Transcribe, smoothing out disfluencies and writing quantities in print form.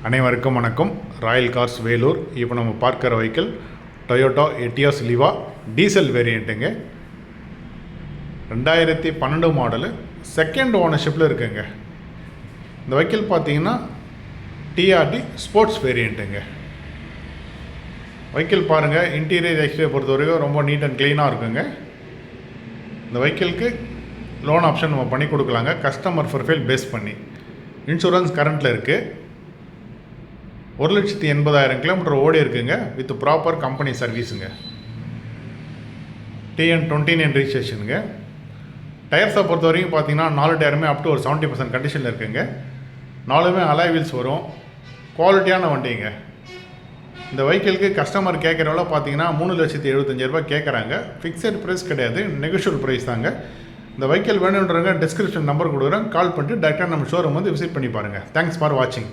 அனைவருக்கும் வணக்கம். Royal cars Vellore. இப்போ நம்ம பார்க்குற vehicle Toyota Etios லிவா diesel வேரியண்ட்டுங்க. 2012 model, second ஓனர்ஷிப்பில் இருக்குங்க. இந்த வெஹிக்கிள் பார்த்தீங்கன்னா டிஆர்டி ஸ்போர்ட்ஸ் வேரியண்ட்டுங்க. வெஹிக்கிள் பாருங்கள், இன்டீரியர் எக்ஸ்டீரியர் பொறுத்த வரைக்கும் ரொம்ப நீட் அண்ட் க்ளீனாக இருக்குங்க. இந்த வெஹிக்கிளுக்கு லோன் ஆப்ஷன் நம்ம பண்ணி கொடுக்கலாங்க, கஸ்டமர் ப்ரொஃபைல் பேஸ் பண்ணி. இன்சூரன்ஸ் கரண்ட்டில் இருக்குது. 1,80,000 கிலோமீட்டர் ஓடி இருக்குங்க, வித் ப்ராப்பர் கம்பெனி சர்வீஸுங்க. TN29 ரிஜிஸ்ட்ரேஷனுங்க. டயர்ஸை பொறுத்த வரைக்கும் பார்த்தீங்கன்னா 4 டயருமே அப் டு ஒரு 70% கண்டிஷனில் இருக்குங்க. 4மே அலாய் வீல்ஸ் வரும். குவாலிட்டியான வண்டிங்க. இந்த வெஹிக்கிளுக்கு கஸ்டமர் கேட்குறவள பார்த்தீங்கன்னா 3,75,000 கேட்குறாங்க. ஃபிக்ஸட் ப்ரைஸ் கிடையாது, நெகோஷியபிள் ப்ரைஸ் தாங்க. இந்த வெஹிக்கிள் வேணுன்றவங்க டிஸ்கிரிப்ஷன் நம்பர் கொடுக்குறேன், கால் பண்ணிட்டு டேரெக்டாக நம்ம ஷோரூம் வந்து விசிட் பண்ணி பாருங்கள். தேங்க்ஸ் ஃபார் வாட்சிங்.